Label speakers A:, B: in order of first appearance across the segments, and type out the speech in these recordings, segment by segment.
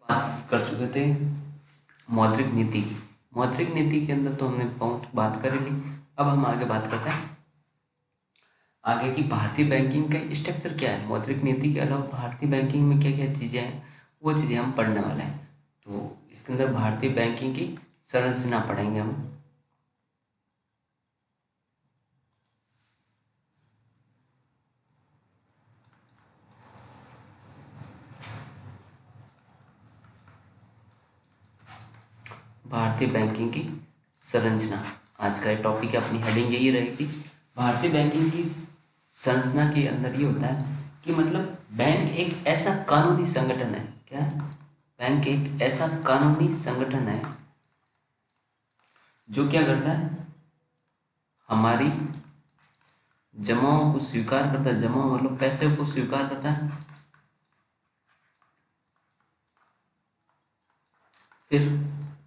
A: बात कर चुके थे मौद्रिक नीति की। मौद्रिक नीति के अंदर तो हमने बहुत बात कर ली। अब हम आगे बात करते हैं आगे की भारतीय बैंकिंग का स्ट्रक्चर क्या है। मौद्रिक नीति के अलावा भारतीय बैंकिंग में क्या क्या चीज़ें हैं वो चीज़ें हम पढ़ने वाले हैं। तो इसके अंदर भारतीय बैंकिंग की संरचना पढ़ेंगे हम। भारतीय बैंकिंग की संरचना आज का टॉपिक है, अपनी हेडिंग यही रहेगी। भारतीय बैंकिंग की संरचना के अंदर ये होता है कि मतलब बैंक एक ऐसा कानूनी संगठन है। क्या है? बैंक एक ऐसा कानूनी संगठन है जो क्या करता है, हमारी जमाओं को स्वीकार करता है, जमा मतलब पैसे को स्वीकार करता है, फिर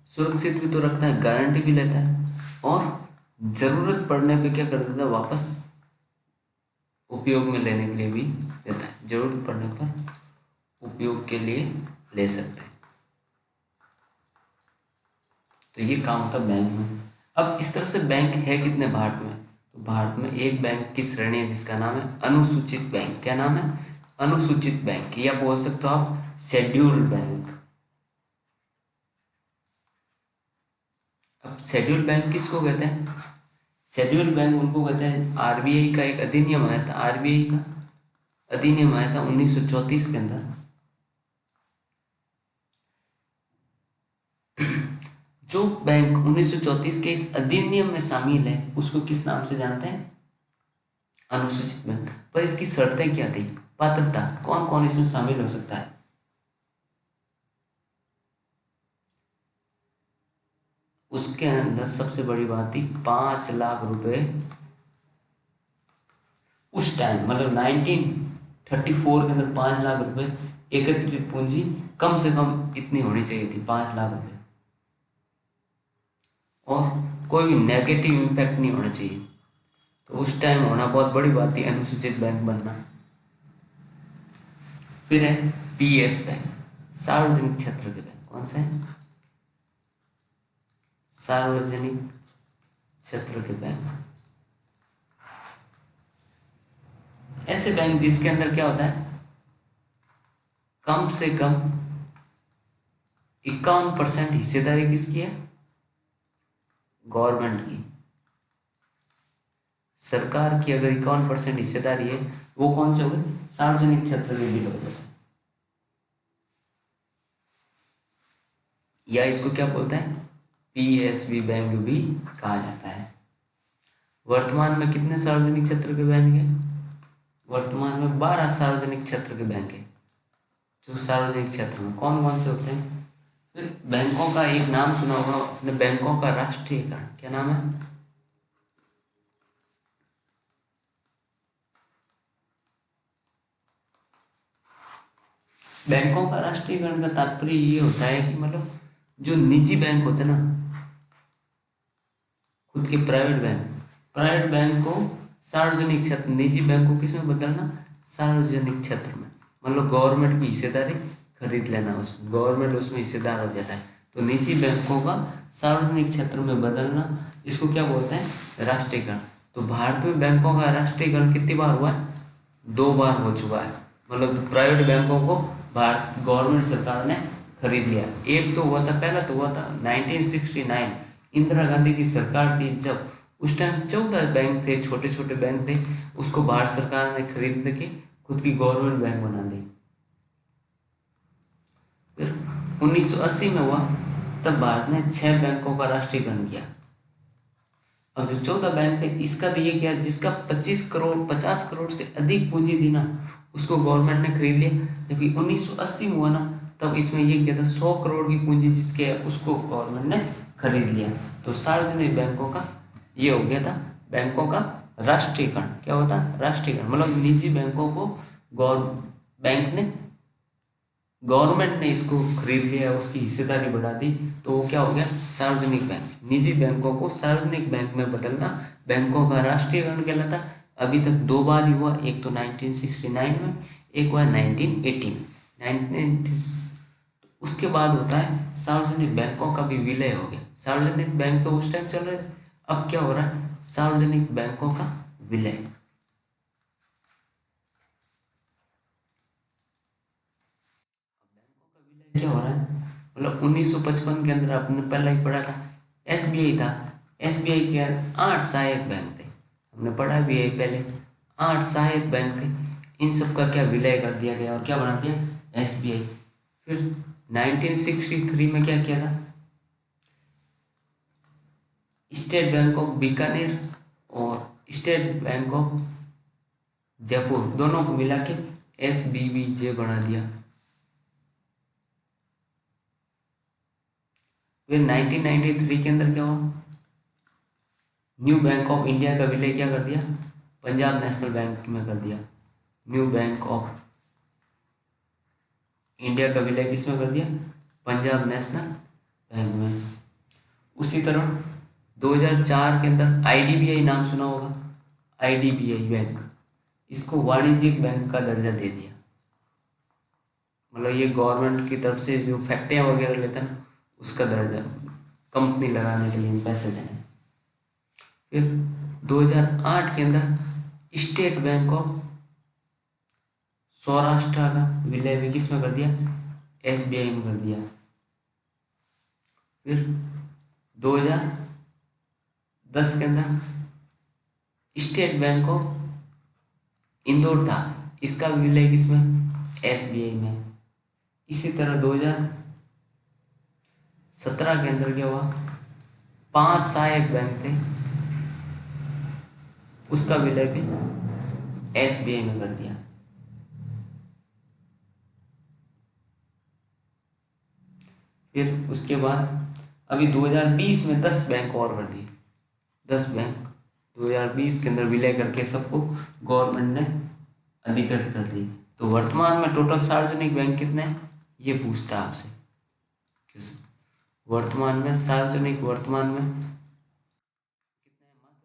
A: सुरक्षित भी तो रखता है, गारंटी भी लेता है, और जरूरत पड़ने पे क्या कर देता है, वापस उपयोग में लेने के लिए भी देता है। जरूरत पड़ने पर उपयोग के लिए ले सकते हैं। तो ये काम होता है बैंक में। अब इस तरह से बैंक है कितने भारत में? तो भारत में एक बैंक की श्रेणी है जिसका नाम है अनुसूचित बैंक। क्या नाम है? अनुसूचित बैंक, या बोल सकते हो आप शेड्यूल्ड बैंक। अब शेड्यूल्ड बैंक किसको कहते हैं? शेड्यूल्ड बैंक उनको कहते हैं, आरबीआई का एक अधिनियम आया था, आरबीआई का अधिनियम आया था 1934 के अंदर। जो बैंक 1934 के इस अधिनियम में शामिल है उसको किस नाम से जानते हैं? अनुसूचित बैंक। पर इसकी शर्तें क्या थी? पात्रता, कौन कौन इसमें शामिल हो सकता है? उसके अंदर सबसे बड़ी बात थी 5 लाख रुपए उस टाइम, मतलब 1934 के अंदर 5 लाख रुपए एकत्रित पूंजी कम से कम इतनी होनी चाहिए थी, 5 लाख रुपए, और कोई भी नेगेटिव इम्पैक्ट नहीं होना चाहिए। तो उस टाइम होना बहुत बड़ी बात थी, अनुसूचित बैंक बनना। फिर है पीएस बैंक, सार्वजनिक क्षेत्र के बैंक। कौन से हैं? सार्वजनिक क्षेत्र के बैंक। ऐसे बैंक जिसके अंदर क्या होता है, कम से कम 51% हिस्सेदारी किसकी है? गवर्नमेंट की। सरकार की अगर 51% हिस्सेदारी है, वो कौन से हो गए? सार्वजनिक क्षेत्र के भी लोग हैं। या इसको क्या बोलते हैं? पीएसबी बैंक भी कहा जाता है। वर्तमान में कितने सार्वजनिक क्षेत्र के बैंक हैं? वर्तमान में 12 सार्वजनिक क्षेत्र के बैंक हैं। जो सार्वजनिक क्षेत्र में कौन कौन से होते हैं? फिर बैंकों का एक नाम सुना होगा अपने, बैंकों का राष्ट्रीयकरण। क्या नाम है? बैंकों का राष्ट्रीयकरण का तात्पर्य ये होता है कि मतलब जो निजी बैंक होते हैं ना, खुद के प्राइवेट बैंक को सार्वजनिक क्षेत्र, निजी बैंक को किस में बदलना? सार्वजनिक क्षेत्र में। मतलब गवर्नमेंट की हिस्सेदारी खरीद लेना, उसमें गवर्नमेंट उसमें हिस्सेदार हो जाता है। तो निजी बैंकों का सार्वजनिक क्षेत्र में बदलना, इसको क्या बोलते हैं? राष्ट्रीयकरण। तो भारत में बैंकों का राष्ट्रीयकरण कितनी बार हुआ है? 2 बार हो चुका है। मतलब प्राइवेट बैंकों को भारत गवर्नमेंट सरकार ने खरीद लिया। एक तो हुआ था, पहला तो हुआ था 1969, इंदिरा गांधी की सरकार थी जब, उस टाइम 14 बैंक थे, छोटे छोटे बैंक थे, उसको भारत सरकार ने खरीद के खुद की गवर्नमेंट बैंक बना ली। फिर 1980 में हुआ, तब भारत ने 6 बैंकों का राष्ट्रीयकरण किया। अब जो 14 बैंक थे, इसका तो ये किया जिसका 50 करोड़ से अधिक पूंजी थी ना, उसको गवर्नमेंट ने खरीद लिया। जबकि 1980 में हुआ ना, तब इसमें ये किया था 100 करोड़ की पूंजी जिसके है उसको गवर्नमेंट ने खरीद लिया। तो सार्वजनिक बैंकों का ये हो गया था बैंकों का राष्ट्रीयकरण। क्या होता? राष्ट्रीयकरण। मतलब निजी बैंकों को गवर्नमेंट ने इसको खरीद लिया, उसकी हिस्सेदारी बढ़ा दी, तो वो क्या हो गया? सार्वजनिक बैंक। निजी बैंकों को सार्वजनिक बैंक में बदलना बैंकों का राष्ट्रीयकरण कहलाता। अभी तक 2 बार ही हुआ, एक तो 1969 में, एक हुआ 1980 में। उसके बाद होता है सार्वजनिक बैंकों का भी विलय हो गया। सार्वजनिक बैंक तो उस टाइम चल रहे थे, अब क्या हो रहा है, सार्वजनिक बैंकों का विलय। क्या हो रहा है, मतलब 1955 के अंदर आपने पहले ही पढ़ा था, एसबीआई था। एसबीआई के 8 सहायक बैंक थे, हमने पढ़ा भी है पहले, 8 सहायक बैंक थे। इन सब का क्या विलय कर दिया गया और क्या बना दिया, एसबीआई। फिर 1963 में क्या किया था, स्टेट बैंक ऑफ बीकानेर और स्टेट बैंक ऑफ जयपुर दोनों को मिला के एसबीबीजे बना दिया। फिर 1993 के अंदर क्या हुआ, न्यू बैंक ऑफ इंडिया का विलय क्या कर दिया, पंजाब नेशनल बैंक में कर दिया। न्यू बैंक ऑफ इंडिया का विलय किसमें कर दिया, पंजाब नेशनल बैंक में। उसी तरह 2004 के अंदर आईडीबीआई नाम सुना होगा, आईडीबीआई बैंक, इसको वाणिज्यिक बैंक का दर्जा दे दिया। मतलब ये गवर्नमेंट की तरफ से जो फैक्ट्रियाँ वगैरह लेता है ना, उसका दर्जा, कंपनी लगाने के लिए पैसे देने। फिर 2008 के अंदर स्टेट बैंक ऑफ सौराष्ट्र का विलय भी किस में कर दिया, एसबीआई में कर दिया। फिर 2010 के अंदर स्टेट बैंक ऑफ इंदौर था, इसका विलय किसमें, एसबीआई में। इसी तरह 2017 के अंदर क्या हुआ, 5 सहायक बैंक थे, उसका विलय भी एसबीआई में कर दिया। फिर उसके बाद अभी 2020 में 10 बैंक और कर दिए, 10 बैंक 2020 के अंदर विलय करके सबको गवर्नमेंट ने अधिकृत कर दी। तो वर्तमान में टोटल सार्वजनिक बैंक कितने हैं, ये पूछता है आपसे। वर्तमान में सार्वजनिक, वर्तमान में कितने हैं, मात्र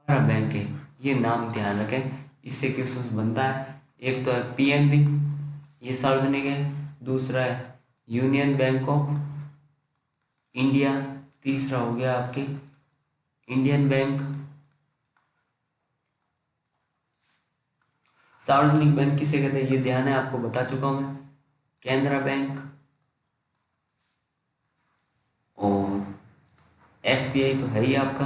A: 12 बैंक है। ये नाम ध्यान रखें, इससे क्वेश्चन बनता है। एक तो है पीएनबी, ये सार्वजनिक है। दूसरा है यूनियन बैंक ऑफ इंडिया, तीसरा हो गया आपके इंडियन बैंक। सार्वजनिक बैंक किसे कहते हैं, ये ध्यान है, आपको बता चुका हूं मैं, केनरा बैंक। और एसबीआई तो है ही आपका,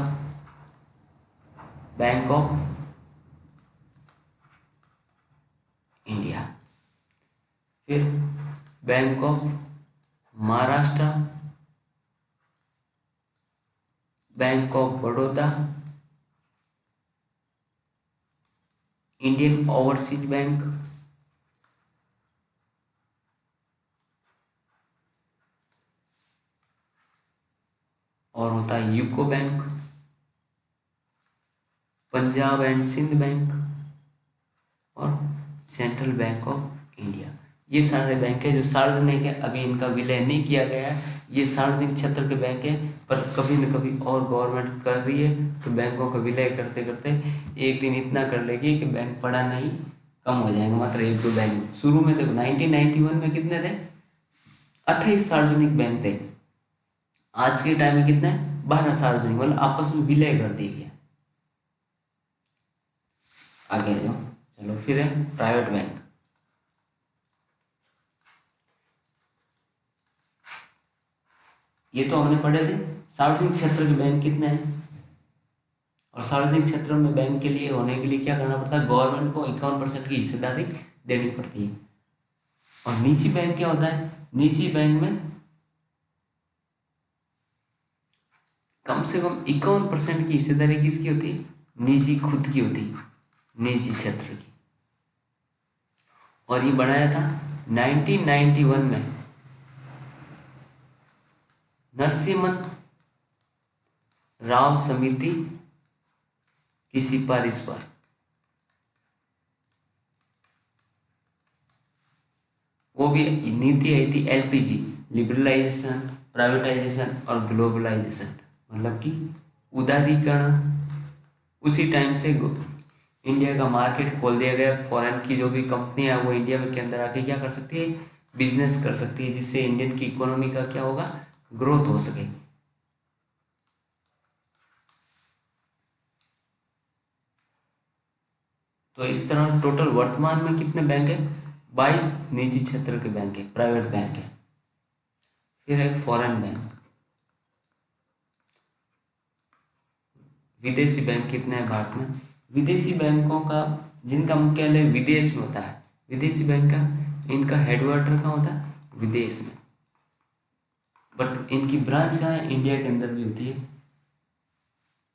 A: बैंक ऑफ इंडिया। फिर Bank of Maharashtra, Bank of Baroda, Indian Overseas Bank, और होता है UCO Bank, Punjab and Sindh Bank और सेंट्रल बैंक ऑफ इंडिया। ये सारे बैंक है जो सार्वजनिक है, अभी इनका विलय नहीं किया गया है। ये सार्वजनिक क्षेत्र के बैंक है, पर कभी न कभी और गवर्नमेंट कर रही है तो बैंकों का विलय करते करते एक दिन इतना कर लेगी कि बैंक पड़ा नहीं, कम हो जाएंगे, मात्र 1-2 बैंक। शुरू में देखो 1991 में कितने थे, 28 सार्वजनिक बैंक थे। आज के टाइम में कितने, 12 सार्वजनिक, मतलब आपस में विलय कर दिए गया। आगे जाओ, चलो फिर है प्राइवेट बैंक। ये तो हमने पढ़े थे। सार्वजनिक क्षेत्र के बैंक कितने हैं, और सार्वजनिक क्षेत्र में बैंक के लिए होने के लिए क्या करना पड़ता है, गवर्नमेंट को 51% की हिस्सेदारी देनी पड़ती है। और निजी बैंक क्या होता है, निजी बैंक में कम से कम 51% की हिस्सेदारी किसकी होती है, निजी खुद की होती है, निजी क्षेत्र की। और ये बनाया था 1991 में नरसिम्हन राव समिति की सिफारिश पर। वो भी नीति आई थी एलपीजी, लिबरलाइजेशन, प्राइवेटाइजेशन और ग्लोबलाइजेशन, मतलब कि उदारीकरण। उसी टाइम से इंडिया का मार्केट खोल दिया गया, फॉरेन की जो भी कंपनी है वो इंडिया में के अंदर आके क्या कर सकती है, बिजनेस कर सकती है, जिससे इंडियन की इकोनॉमी का क्या होगा, ग्रोथ हो सके। तो इस तरह टोटल वर्तमान में कितने बैंक है, 22 निजी क्षेत्र के बैंक है, प्राइवेट बैंक है। फिर है फॉरेन बैंक, विदेशी बैंक कितने हैं भारत में। विदेशी बैंकों का जिनका मुख्यालय विदेश में होता है, विदेशी बैंक का इनका हेडक्वार्टर कहाँ होता है, विदेश में, बट इनकी ब्रांच कहाँ है, इंडिया के अंदर भी होती है।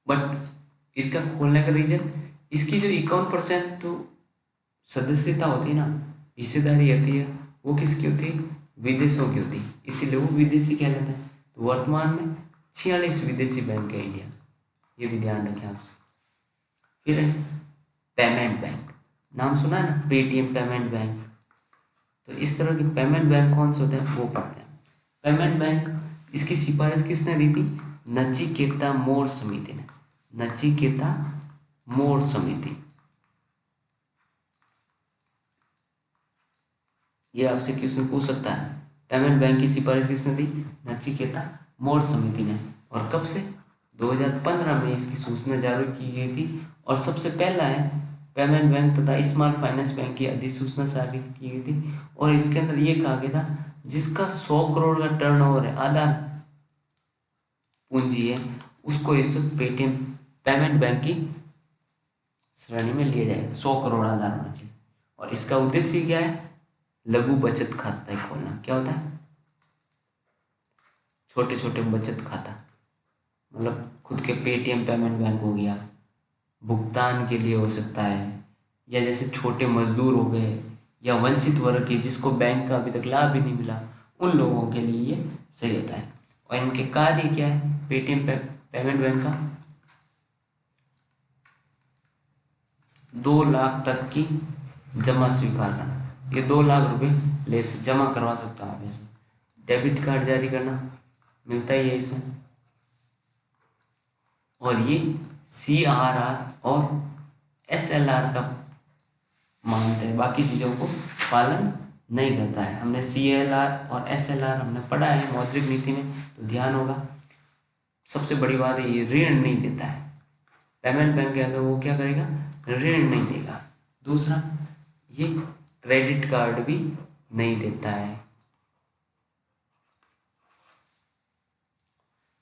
A: बट इसका खोलने का रीजन, इसकी जो 51% तो सदस्यता होती है ना, हिस्सेदारी होती है, वो किसकी होती है, विदेशों की होती है, इसीलिए वो विदेशी कहलाते हैं। तो वर्तमान में 46 विदेशी बैंक है इंडिया, ये भी ध्यान रखें आपसे। फिर है पेमेंट बैंक, नाम सुना है ना, पेटीएम पेमेंट बैंक। तो इस तरह के पेमेंट बैंक कौन से होते हैं वो पढ़ते हैं। पेमेंट बैंक इसकी सिफारिश किसने दी थी, नचिकेता मोर समिति ने, नचिकेता मोर समिति। ये आपसे क्वेश्चन पूछ सकता है, पेमेंट बैंक की सिफारिश किसने दी, नचिकेता मोर समिति ने। और कब से, 2015 में इसकी सूचना जारी की गई थी। और सबसे पहला है पेमेंट बैंक तथा स्मॉल फाइनेंस बैंक की अधिसूचना जारी की गई थी। और इसके अंदर ये कहा गया था जिसका 100 करोड़ का टर्नओवर है, आधार पूंजी है, उसको इस पेटीएम पेमेंट बैंक की श्रेणी में लिया जाएगा, 100 करोड़ आधार होना चाहिए। और इसका उद्देश्य क्या है, लघु बचत खाता खोलना। क्या होता है, छोटे छोटे बचत खाता, मतलब खुद के पेटीएम पेमेंट बैंक हो गया, भुगतान के लिए हो सकता है, या जैसे छोटे मजदूर हो गए, या वंचित वर्ग के जिसको बैंक का अभी तक लाभ भी नहीं मिला, उन लोगों के लिए ये सही होता है। और इनके कार्य क्या है, पेटीएम पेमेंट बैंक का 2 लाख तक की जमा स्वीकार करना, ये 2 लाख रुपए ले जमा करवा सकता है आप इसमें। डेबिट कार्ड जारी करना मिलता ही है इसमें। और ये CRR और SLR का मानते हैं, बाकी चीज़ों को पालन नहीं करता है। हमने CLR और SLR हमने पढ़ा है मौद्रिक नीति में, तो ध्यान होगा। सबसे बड़ी बात है, ये ऋण नहीं देता है। पेमेंट बैंक के अगर वो क्या करेगा, ऋण नहीं देगा। दूसरा, ये क्रेडिट कार्ड भी नहीं देता है।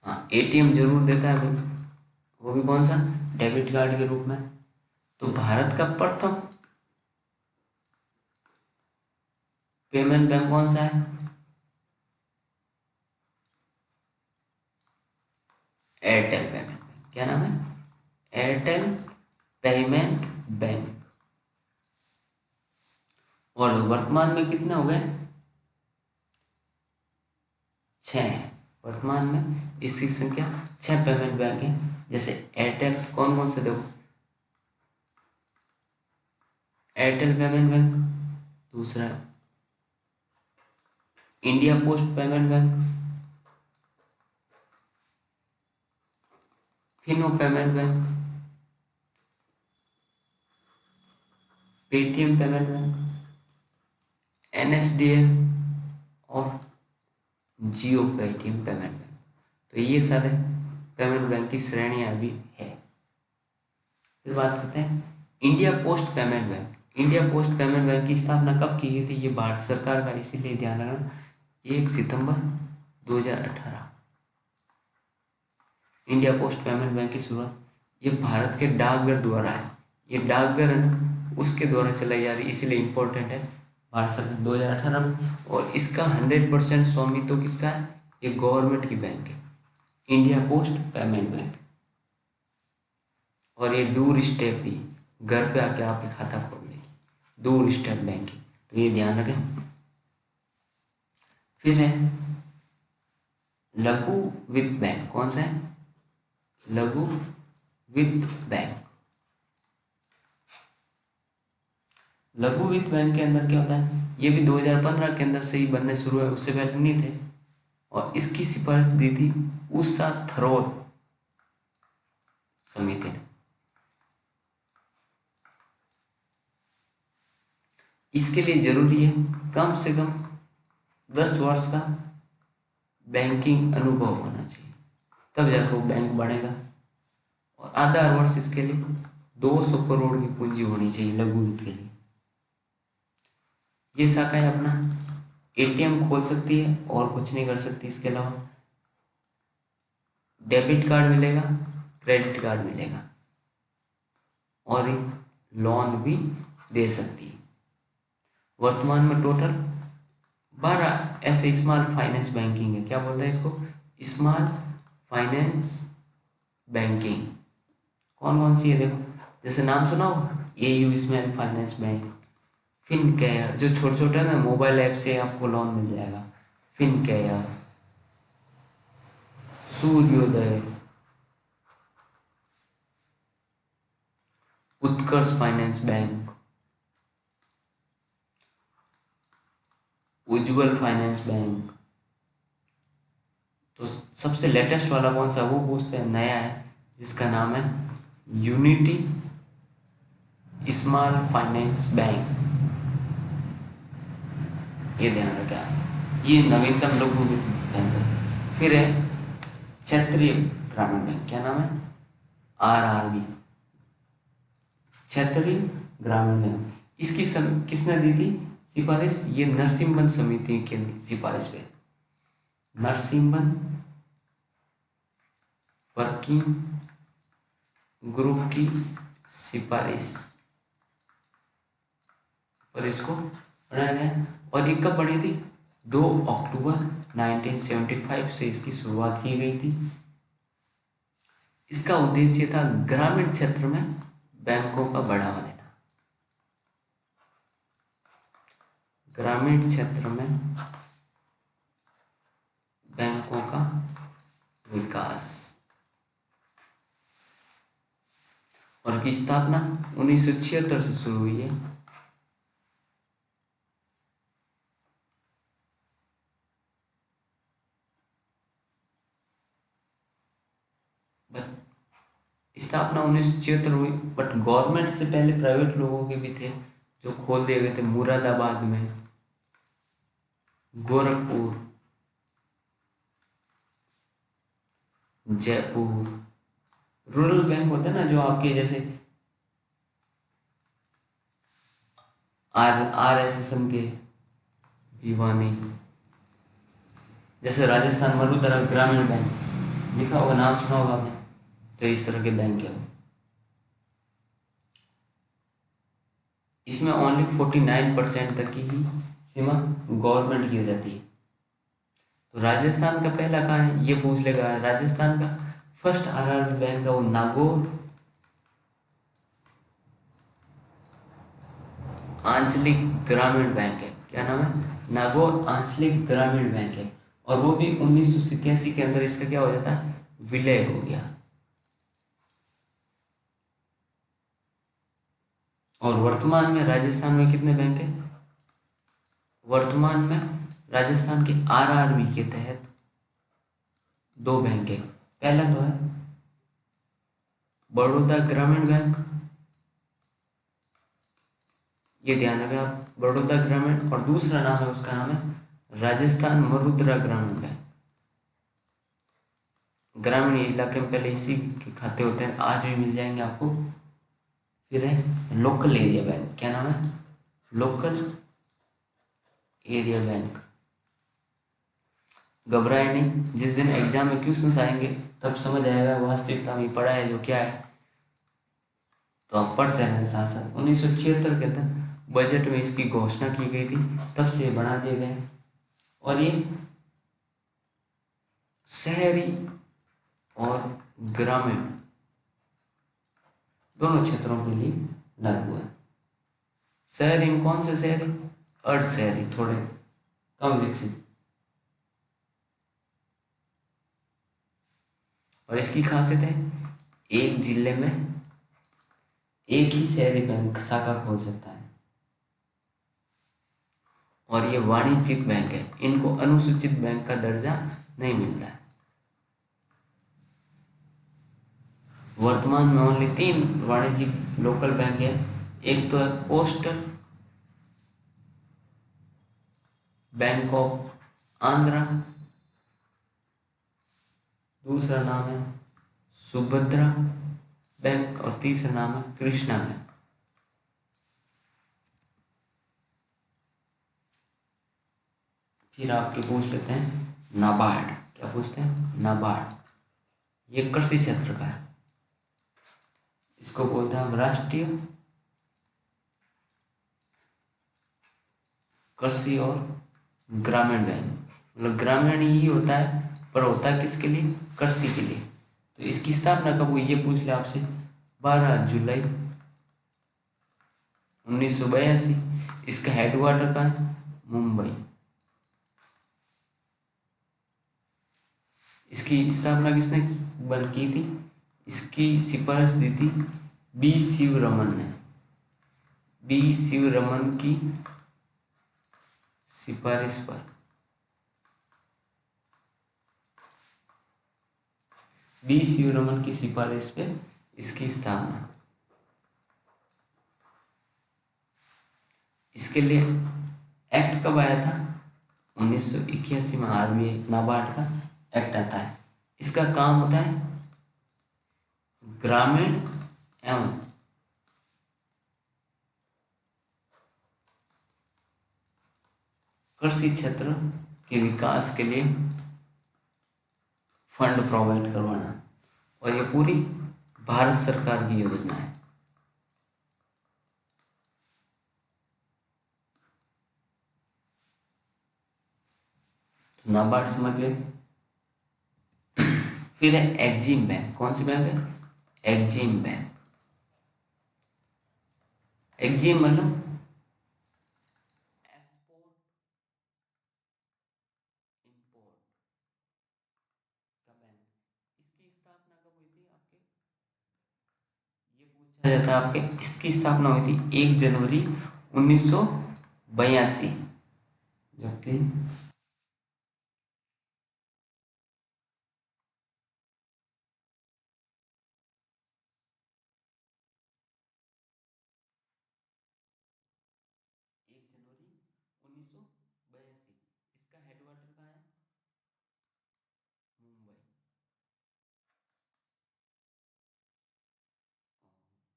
A: हाँ, ATM जरूर देता है भाई, वो भी कौन सा, डेबिट कार्ड के रूप में। तो भारत का प्रथम पेमेंट बैंक कौन सा है, एयरटेल पेमेंट बैंक। क्या नाम है, एयरटेल पेमेंट बैंक। और वर्तमान में कितने हो गए, 6। वर्तमान में इसकी संख्या 6 पेमेंट बैंक है। जैसे एयरटेल, कौन कौन से देखो, एयरटेल पेमेंट बैंक, दूसरा India post payment bank, Fino payment bank, Paytm payment bank, NSDL और जियो पेटीएम पेमेंट बैंक। तो ये सारे पेमेंट बैंक की श्रेणियां भी है। फिर बात करते हैं India post payment bank. India post payment bank की स्थापना कब की गई थी, ये भारत सरकार का, इसीलिए ध्यान रखना, 1 सितंबर 2018। इंडिया पोस्ट पेमेंट बैंक की शुरुआत ये भारत के डाकघर द्वारा है। ये डाकघर है ना, उसके द्वारा चलाई जा रही, इसीलिए इम्पोर्टेंट है। भारत सरकार 2018 में, और इसका 100% स्वामित्व किसका है, ये गवर्नमेंट की बैंक है, इंडिया पोस्ट पेमेंट बैंक। और ये डोर स्टेप भी, घर पे आके आपके खाता खोल देगी, डोर स्टेप बैंकिंग, तो ये ध्यान रखें। फिर है लघु वित्त बैंक, कौन सा है, लघु वित्त बैंक। लघु वित्त बैंक के अंदर क्या होता है, ये भी 2015 के अंदर से ही बनने शुरू है, उससे पहले नहीं थे। और इसकी सिफारिश दी थी उषा थरोट समिति ने। इसके लिए जरूरी है कम से कम 10 वर्ष का बैंकिंग अनुभव होना चाहिए, तब जाकर वो बैंक बनेगा। और आधार वर्ष इसके लिए 200 करोड़ की पूंजी होनी चाहिए लघु वित्त के लिए। ये शाखाएं अपना एटीएम खोल सकती है और कुछ नहीं कर सकती। इसके अलावा डेबिट कार्ड मिलेगा, क्रेडिट कार्ड मिलेगा और लोन भी दे सकती है। वर्तमान में टोटल 12 ऐसे स्मॉल फाइनेंस बैंकिंग है। क्या बोलता है इसको? Small finance banking. कौन कौन सी है देखो, जैसे नाम सुना हो, AU small finance bank, Fincare जो छोटे छोटे ना मोबाइल ऐप से आपको लोन मिल जाएगा, फिनकेयर, सूर्योदय, उत्कर्ष फाइनेंस बैंक, उज्ज्वल फाइनेंस बैंक। तो सबसे लेटेस्ट वाला कौन सा वो पूछते हैं, नया है, जिसका नाम है यूनिटी स्मॉल फाइनेंस बैंक। ये ध्यान रखें, ये नवीनतम लघु वित्त बैंक है। फिर है क्षेत्रीय ग्रामीण बैंक, क्या नाम है? RRB, क्षेत्रीय ग्रामीण बैंक। इसकी किसने दी थी सिफारिश? ये नरसिम्हन समिति के सिफारिश पे, नरसिम्हन वर्किंग ग्रुप की सिफारिश पर इसको बनाया गया। और ये कब बनी थी? 2 अक्टूबर 1975 से इसकी शुरुआत की गई थी। इसका उद्देश्य था ग्रामीण क्षेत्र में बैंकों का बढ़ावा देना, ग्रामीण क्षेत्र में बैंकों का विकास। और की स्थापना 1976 से शुरू हुई है। स्थापना 1976 हुई, बट गवर्नमेंट से पहले प्राइवेट लोगों के भी थे जो खोल दिए गए थे। मुरादाबाद में, गोरखपुर, जयपुर। रूरल बैंक होते हैं ना जो आपके जैसे RSSM के भिवानी, जैसे राजस्थान मरुधरा ग्रामीण बैंक लिखा होगा, नाम सुना होगा आपने। तो इस तरह के बैंक है। इसमें ओनली 49% तक की ही सीमा गवर्नमेंट की रहती है। तो राजस्थान का पहला कहाँ है ये पूछ लेगा। राजस्थान का फर्स्ट RRB बैंक है वो नागौर आंचलिक ग्रामीण बैंक है। क्या नाम है? नागौर आंचलिक ग्रामीण बैंक है। और वो भी 1987 के अंदर इसका क्या हो जाता है? विलय हो गया। और वर्तमान में राजस्थान में कितने बैंक है? वर्तमान में राजस्थान के RRB के तहत 2 बैंक है। पहला तो है बड़ौदा ग्रामीण बैंक, ये ध्यान रखें आप, बड़ौदा ग्रामीण। और दूसरा नाम है उसका नाम है राजस्थान मरुद्रा ग्रामीण बैंक। ग्रामीण इलाके में पहले इसी के खाते होते हैं, आज भी मिल जाएंगे आपको। फिर है लोकल एरिया बैंक, क्या नाम है? Local area bank. घबराए नहीं, जिस दिन एग्जाम में क्वेश्चंस आएंगे तब समझ आएगा वास्तविकता में पढ़ा है जो क्या है, तो आप पढ़ते रहना साथ साथ। 1976 के अंदर बजट में इसकी घोषणा की गई थी, तब से बना दिए गए। और ये शहरी और ग्रामीण दोनों क्षेत्रों के लिए लागू है। शहरी में कौन से शहरी? अर्ध शहरी, थोड़े कम विकसित। और इसकी खासियत है एक जिले में एक ही शहरी बैंक शाखा खोल सकता है। और ये वाणिज्यिक बैंक है, इनको अनुसूचित बैंक का दर्जा नहीं मिलता है। वर्तमान में ओनली 3 वाणिज्यिक लोकल बैंक है। एक तो है कोस्टल बैंक ऑफ आंध्रा, दूसरा नाम है सुभद्रा बैंक और तीसरा नाम है कृष्णा बैंक। फिर आपके पूछ लेते हैं नाबार्ड। क्या पूछते हैं? नाबार्ड। ये कृषि क्षेत्र का है, इसको बोलते हैं हम राष्ट्रीय कृषि और ग्रामीण बैंक। मतलब ग्रामीण ही होता है, पर होता है किसके लिए? कृषि के लिए। तो इसकी स्थापना कब हुई ये पूछ ले आपसे। 12 जुलाई 1982। इसका हेडक्वार्टर कहाँ है? मुंबई। इसकी स्थापना किसने की थी? इसकी सिफारिश दी थी बी शिवरमन ने। बी शिवरमन की सिफारिश पर बी शिवरमन की सिफारिश पे इसकी स्थापना। इसके लिए एक्ट कब आया था? 1981 में आरबीआई नाबार्ड का एक्ट आता है। इसका काम होता है ग्रामीण एवं कृषि क्षेत्र के विकास के लिए फंड प्रोवाइड करवाना, और ये पूरी भारत सरकार की योजना है। तो नाबार्ड समझ गए। फिर है एक्जिम बैंक। कौन सी बैंक है? एक्जिम बैंक। एक्जिम मतलब एक्सपोर्ट इंपोर्ट का बैंक। इसकी स्थापना कब हुई थी आपके? ये पूछा जाता है आपके। इसकी स्थापना हुई थी 1 जनवरी 1982, जबकि इसका हेडक्वार्टर कहाँ है? मुंबई।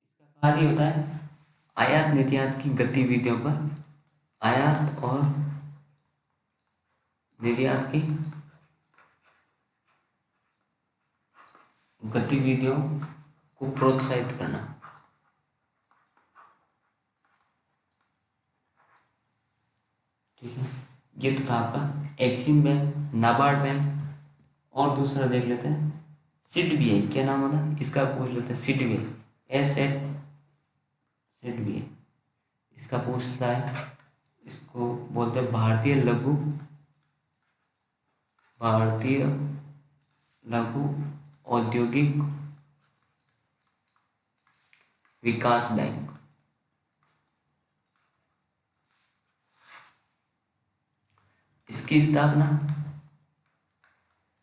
A: इसका कार्य होता है आयात निर्यात की गतिविधियों पर, आयात और निर्यात की गतिविधियों को प्रोत्साहित करना। ठीक है, ये तो था आपका एक्सिम बैंक, नाबार्ड बैंक। और दूसरा देख लेते हैं सिडबीआई। क्या नाम होता है इसका? पूछ लेते हैं सिडबीआई। सिडबीआई इसका पूछता है। इसको बोलते हैं भारतीय लघु औद्योगिक विकास बैंक। इसकी स्थापना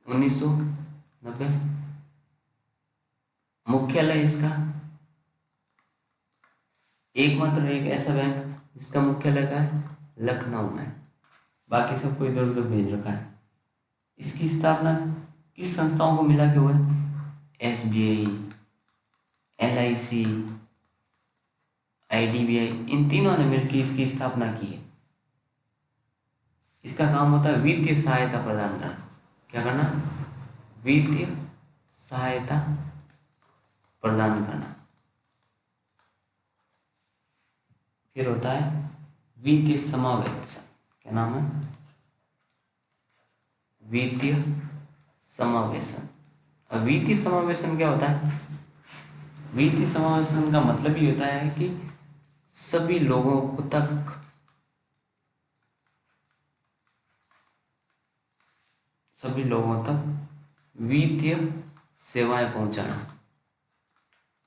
A: 1990। मुख्यालय इसका एकमात्र एक ऐसा बैंक जिसका मुख्यालय का है लखनऊ में, बाकी सबको इधर उधर भेज रखा है। इसकी स्थापना किस संस्थाओं को मिला के हुआ है? एसबीआई, एलआईसी, आईडीबीआई, इन तीनों ने मिलकर इसकी स्थापना की है। इसका काम होता है वित्तीय सहायता प्रदान करना। क्या करना? वित्तीय सहायता प्रदान करना। फिर होता है वित्तीय समावेशन। क्या नाम है? वित्तीय समावेशन। अब वित्तीय समावेशन क्या होता है? वित्तीय समावेशन का मतलब ये होता है कि सभी लोगों तक वित्तीय सेवाएं पहुंचाना।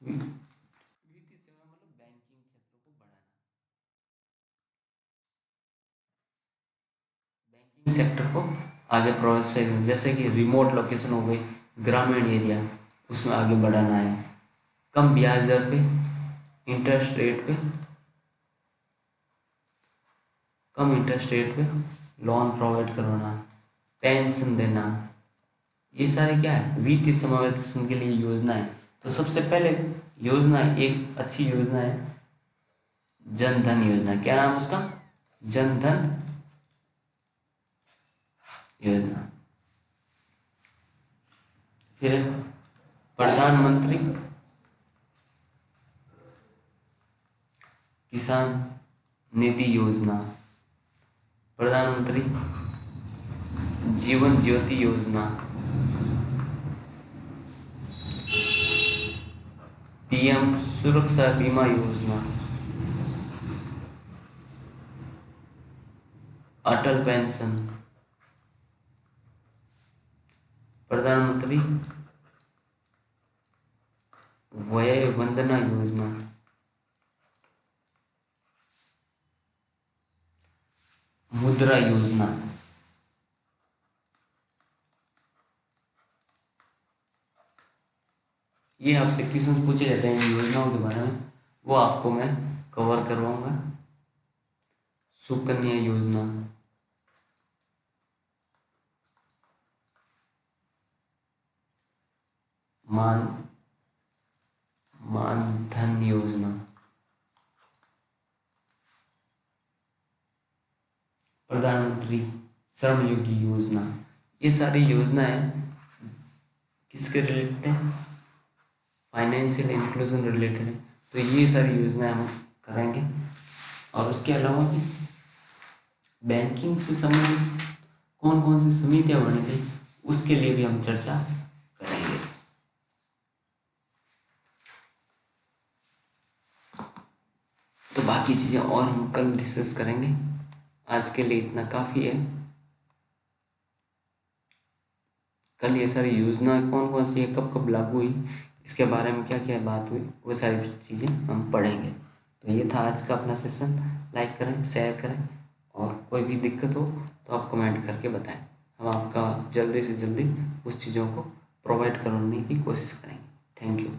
A: वित्तीय सेवा मतलब बैंकिंग क्षेत्र को बढ़ाना। बैंकिंग सेक्टर को आगे प्रोत्साहित, जैसे कि रिमोट लोकेशन हो गई, ग्रामीण एरिया, उसमें आगे बढ़ाना है। कम ब्याज दर पे, इंटरेस्ट रेट पे, कम इंटरेस्ट रेट पे लोन प्रोवाइड करवाना। पेंशन देना, ये सारे क्या है, वित्तीय समावेशन के लिए योजना है। तो सबसे पहले योजना, एक अच्छी योजना है जन धन योजना। क्या नाम उसका? जन धन योजना। फिर प्रधानमंत्री किसान निधि योजना, प्रधानमंत्री जीवन ज्योति योजना, पीएम सुरक्षा बीमा योजना, अटल पेंशन, प्रधानमंत्री वय वंदना योजना, मुद्रा योजना। ये आपसे क्वेश्चन पूछे जाते हैं योजनाओं के बारे में, वो आपको मैं कवर करवाऊंगा। सुकन्या योजना, मानधन योजना, प्रधानमंत्री श्रम योगी योजना। ये सारी योजनाएं किसके रिलेटेड है? फाइनेंशियल इंक्लूजन रिलेटेड है। तो ये सारी योजनाएं हम करेंगे। और उसके अलावा भी बैंकिंग से संबंधित कौन कौन सी समितियां बनी थी, उसके लिए भी हम चर्चा करेंगे। तो बाकी चीज़ें और हम कल डिस्कस करेंगे। आज के लिए इतना काफ़ी है। कल ये सारी योजना कौन कौन सी है, कब कब लागू हुई, इसके बारे में क्या क्या बात हुई, वो सारी चीज़ें हम पढ़ेंगे। तो ये था आज का अपना सेशन। लाइक करें, शेयर करें, और कोई भी दिक्कत हो तो आप कमेंट करके बताएं। हम आपका जल्दी से जल्दी उस चीज़ों को प्रोवाइड करवाने की कोशिश करेंगे। Thank you.